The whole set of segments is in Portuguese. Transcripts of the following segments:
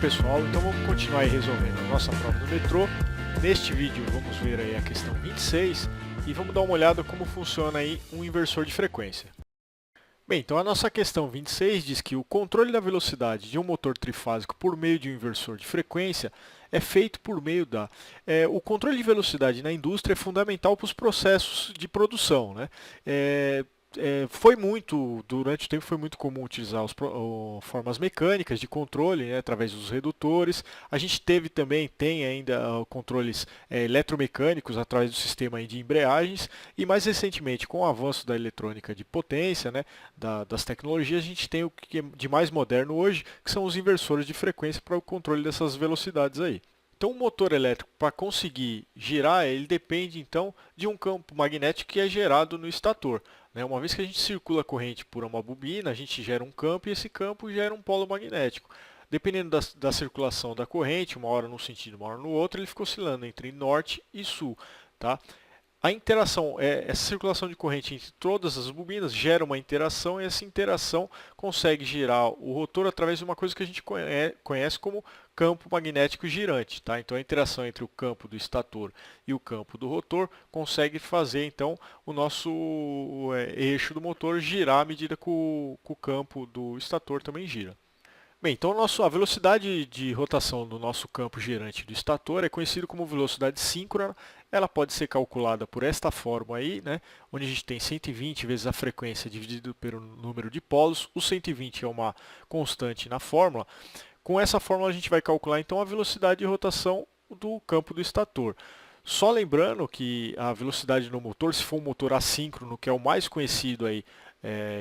pessoal, então vamos continuar aí resolvendo a nossa prova do metrô. Neste vídeo vamos ver aí a questão 26 e vamos dar uma olhada como funciona aí um inversor de frequência. Bem, então a nossa questão 26 diz que o controle da velocidade de um motor trifásico por meio de um inversor de frequência é feito por meio da... o controle de velocidade na indústria é fundamental para os processos de produção, né? Durante o tempo foi muito comum utilizar formas mecânicas de controle, né, através dos redutores. A gente tem ainda controles eletromecânicos através do sistema aí de embreagens e mais recentemente com o avanço da eletrônica de potência, né, das tecnologias, a gente tem o que é de mais moderno hoje, que são os inversores de frequência para o controle dessas velocidades aí. Então, o motor elétrico, para conseguir girar, ele depende então de um campo magnético que é gerado no estator. Uma vez que a gente circula a corrente por uma bobina, a gente gera um campo e esse campo gera um polo magnético. Dependendo da circulação da corrente, uma hora num sentido, uma hora no outro, ele fica oscilando entre norte e sul. Tá? A interação, essa circulação de corrente entre todas as bobinas gera uma interação e essa interação consegue girar o rotor através de uma coisa que a gente conhece como campo magnético girante. Tá? Então a interação entre o campo do estator e o campo do rotor consegue fazer então o nosso eixo do motor girar à medida que o campo do estator também gira. Bem, então a velocidade de rotação do nosso campo girante do estator é conhecido como velocidade síncrona. Ela pode ser calculada por esta fórmula aí, né, onde a gente tem 120 vezes a frequência dividido pelo número de polos. O 120 é uma constante na fórmula. Com essa fórmula a gente vai calcular então a velocidade de rotação do campo do estator. Só lembrando que a velocidade no motor, se for um motor assíncrono, que é o mais conhecido aí,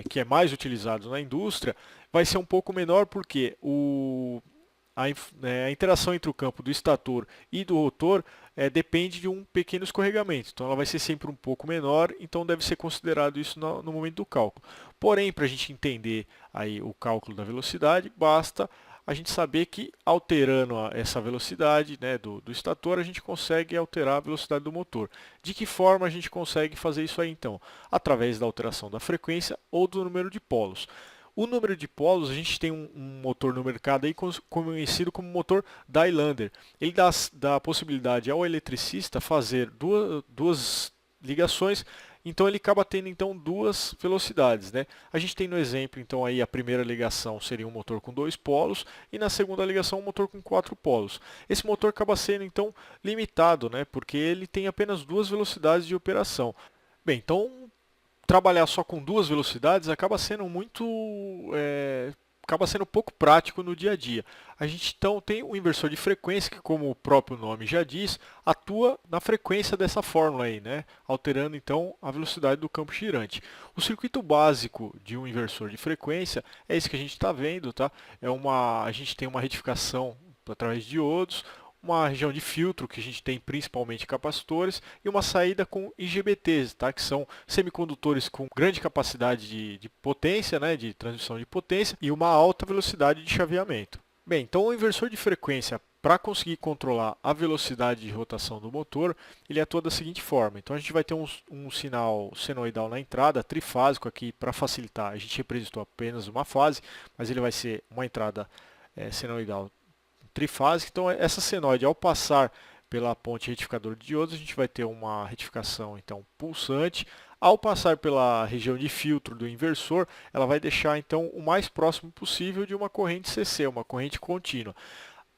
que é mais utilizado na indústria, vai ser um pouco menor porque a interação entre o campo do estator e do rotor depende de um pequeno escorregamento. Então ela vai ser sempre um pouco menor, então deve ser considerado isso no momento do cálculo. Porém, para a gente entender aí o cálculo da velocidade, basta a gente saber que alterando essa velocidade, né, do estator, a gente consegue alterar a velocidade do motor. De que forma a gente consegue fazer isso aí então? Através da alteração da frequência ou do número de polos. O número de polos, a gente tem um motor no mercado aí conhecido como motor Dailander. Ele dá a possibilidade ao eletricista fazer duas ligações, então ele acaba tendo então duas velocidades, né? A gente tem no exemplo então aí a primeira ligação seria um motor com 2 polos e na segunda ligação um motor com 4 polos. Esse motor acaba sendo então limitado, né? Porque ele tem apenas duas velocidades de operação. Bem, então trabalhar só com duas velocidades acaba sendo acaba sendo pouco prático no dia a dia. A gente então tem um inversor de frequência que, como o próprio nome já diz, atua na frequência dessa fórmula aí, né? Alterando então a velocidade do campo girante. O circuito básico de um inversor de frequência é esse que a gente está vendo, tá? A gente tem uma retificação através de diodos, uma região de filtro, que a gente tem principalmente capacitores, e uma saída com IGBTs, tá? Que são semicondutores com grande capacidade de potência, né? De transmissão de potência, e uma alta velocidade de chaveamento. Bem, então o inversor de frequência, para conseguir controlar a velocidade de rotação do motor, ele atua da seguinte forma. Então a gente vai ter um sinal senoidal na entrada, trifásico aqui, para facilitar. A gente representou apenas uma fase, mas ele vai ser uma entrada senoidal trifásica. Então essa senoide, ao passar pela ponte retificador de diodos, a gente vai ter uma retificação então pulsante. Ao passar pela região de filtro do inversor, ela vai deixar então o mais próximo possível de uma corrente CC, uma corrente contínua.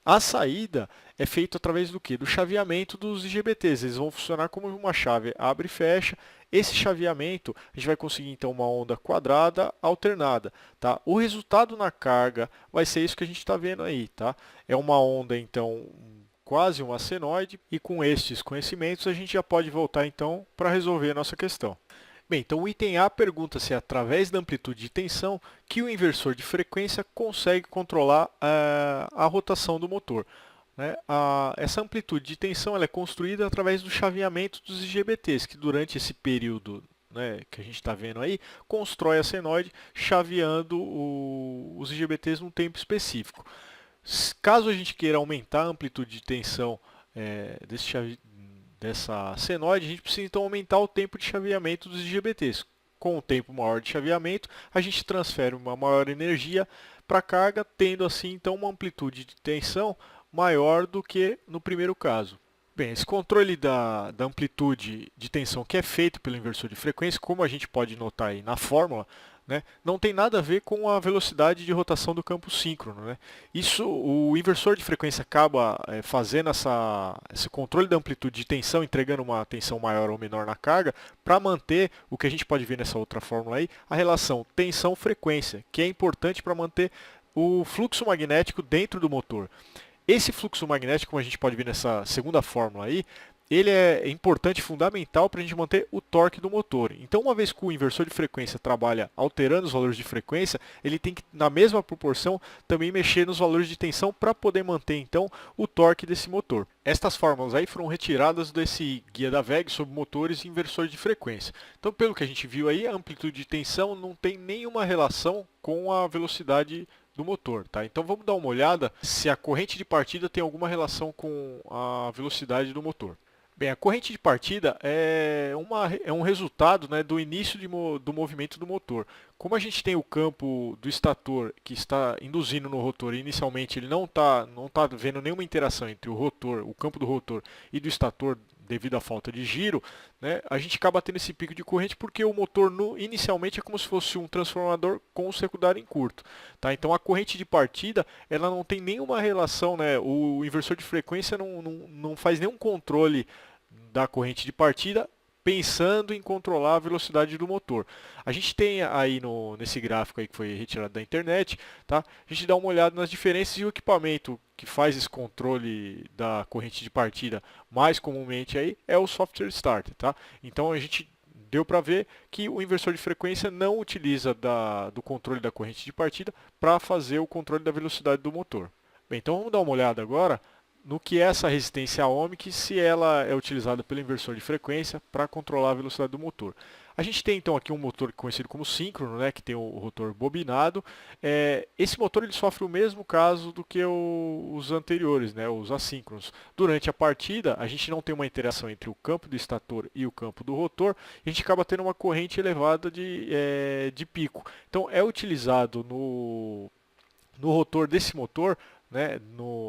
A saída é feita através do que? Do chaveamento dos IGBTs. Eles vão funcionar como uma chave abre e fecha. Esse chaveamento, a gente vai conseguir então uma onda quadrada alternada. Tá? O resultado na carga vai ser isso que a gente está vendo aí. Tá? É uma onda então quase uma senoide, e com estes conhecimentos a gente já pode voltar então para resolver a nossa questão. Bem, então o item A pergunta se é através da amplitude de tensão que o inversor de frequência consegue controlar a rotação do motor. Né? Essa amplitude de tensão ela é construída através do chaveamento dos IGBTs, que durante esse período, né, que a gente está vendo aí, constrói a senoide chaveando os IGBTs num tempo específico. Caso a gente queira aumentar a amplitude de tensão dessa senoide, a gente precisa então aumentar o tempo de chaveamento dos IGBTs. Com o tempo maior de chaveamento, a gente transfere uma maior energia para a carga, tendo assim então uma amplitude de tensão maior do que no primeiro caso. Bem, esse controle da amplitude de tensão que é feito pelo inversor de frequência, como a gente pode notar aí na fórmula, né, não tem nada a ver com a velocidade de rotação do campo síncrono. Né? Isso, o inversor de frequência acaba fazendo esse controle da amplitude de tensão, entregando uma tensão maior ou menor na carga, para manter o que a gente pode ver nessa outra fórmula aí, a relação tensão-frequência, que é importante para manter o fluxo magnético dentro do motor. Esse fluxo magnético, como a gente pode ver nessa segunda fórmula aí, ele é importante, fundamental para a gente manter o torque do motor. Então, uma vez que o inversor de frequência trabalha alterando os valores de frequência, ele tem que, na mesma proporção, também mexer nos valores de tensão para poder manter, então, o torque desse motor. Estas fórmulas aí foram retiradas desse guia da WEG sobre motores e inversores de frequência. Então, pelo que a gente viu aí, a amplitude de tensão não tem nenhuma relação com a velocidade do motor, tá? Então vamos dar uma olhada se a corrente de partida tem alguma relação com a velocidade do motor. Bem, a corrente de partida é um resultado, né, do início do movimento do motor. Como a gente tem o campo do estator que está induzindo no rotor e inicialmente ele não tá vendo nenhuma interação entre o rotor, o campo do rotor e do estator devido à falta de giro, né, a gente acaba tendo esse pico de corrente porque o motor inicialmente é como se fosse um transformador com o secundário em curto. Tá? Então a corrente de partida ela não tem nenhuma relação, né, o inversor de frequência não faz nenhum controle da corrente de partida pensando em controlar a velocidade do motor. A gente tem aí nesse gráfico aí que foi retirado da internet, tá? A gente dá uma olhada nas diferenças e o equipamento que faz esse controle da corrente de partida mais comumente aí é o software starter, tá? Então a gente deu para ver que o inversor de frequência não utiliza do controle da corrente de partida para fazer o controle da velocidade do motor. Bem, então vamos dar uma olhada agora no que é essa resistência ohmic, se ela é utilizada pelo inversor de frequência para controlar a velocidade do motor. A gente tem então aqui um motor conhecido como síncrono, né, que tem o rotor bobinado. Esse motor ele sofre o mesmo caso do que os anteriores, né, os assíncronos. Durante a partida, a gente não tem uma interação entre o campo do estator e o campo do rotor, e a gente acaba tendo uma corrente elevada de pico. Então é utilizado no rotor desse motor, né,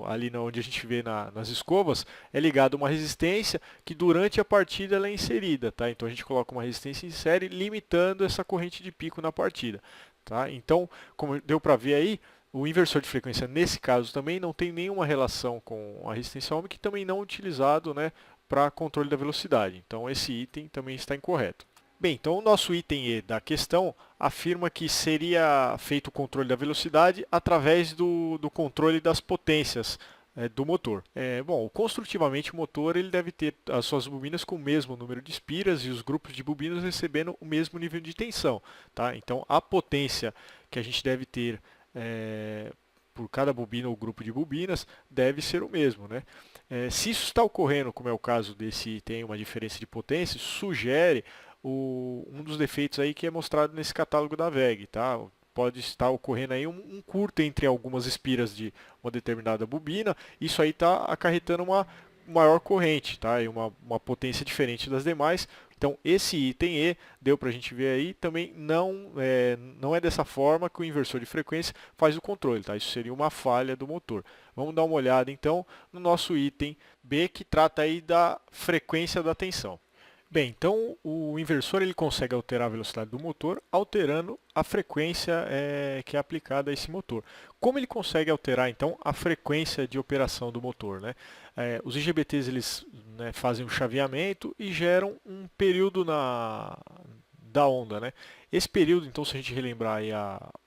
ali onde a gente vê nas escovas, é ligado uma resistência que durante a partida ela é inserida. Tá? Então a gente coloca uma resistência em série limitando essa corrente de pico na partida. Tá? Então, como deu para ver aí, o inversor de frequência nesse caso também não tem nenhuma relação com a resistência ohmic, que também não é utilizado, né, para controle da velocidade. Então esse item também está incorreto. Bem, então o nosso item E da questão afirma que seria feito o controle da velocidade através do controle das potências do motor. Bom, construtivamente o motor ele deve ter as suas bobinas com o mesmo número de espiras e os grupos de bobinas recebendo o mesmo nível de tensão. Tá? Então a potência que a gente deve ter por cada bobina ou grupo de bobinas deve ser o mesmo. Né? Se isso está ocorrendo, como é o caso desse item, uma diferença de potência, sugere um dos defeitos aí que é mostrado nesse catálogo da WEG, tá? Pode estar ocorrendo aí um curto entre algumas espiras de uma determinada bobina, isso aí está acarretando uma maior corrente, tá? E uma potência diferente das demais. Então esse item E, deu para a gente ver aí, também não é dessa forma que o inversor de frequência faz o controle, tá? Isso seria uma falha do motor. Vamos dar uma olhada então no nosso item B, que trata aí da frequência da tensão. Bem, então o inversor ele consegue alterar a velocidade do motor alterando a frequência que é aplicada a esse motor. Como ele consegue alterar então a frequência de operação do motor? Né? Os IGBTs eles, né, fazem um chaveamento e geram um período da onda. Né? Esse período, então, se a gente relembrar aí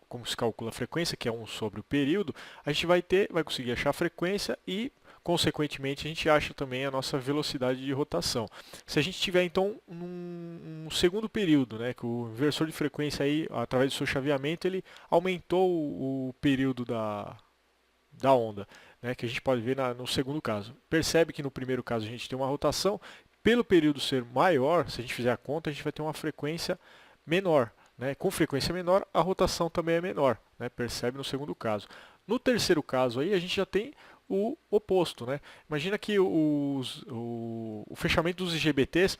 como se calcula a frequência, que é 1 sobre o período, a gente vai conseguir achar a frequência e consequentemente, a gente acha também a nossa velocidade de rotação. Se a gente tiver, então, um segundo período, né, que o inversor de frequência, aí, através do seu chaveamento, ele aumentou o período da onda, né, que a gente pode ver no segundo caso. Percebe que no primeiro caso a gente tem uma rotação, pelo período ser maior, se a gente fizer a conta, a gente vai ter uma frequência menor. Né? Com frequência menor, a rotação também é menor, né? Percebe no segundo caso. No terceiro caso, aí, a gente já tem o oposto, né? Imagina que o fechamento dos IGBTs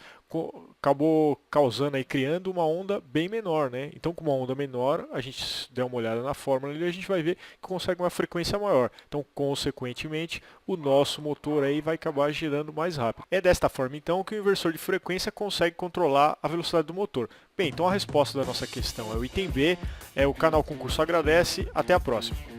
acabou causando aí, criando uma onda bem menor, né? Então, com uma onda menor, a gente der uma olhada na fórmula ali, a gente vai ver que consegue uma frequência maior. Então, consequentemente, o nosso motor aí vai acabar girando mais rápido. É desta forma, então, que o inversor de frequência consegue controlar a velocidade do motor. Bem, então a resposta da nossa questão é o item B. O canal Concurso agradece. Até a próxima.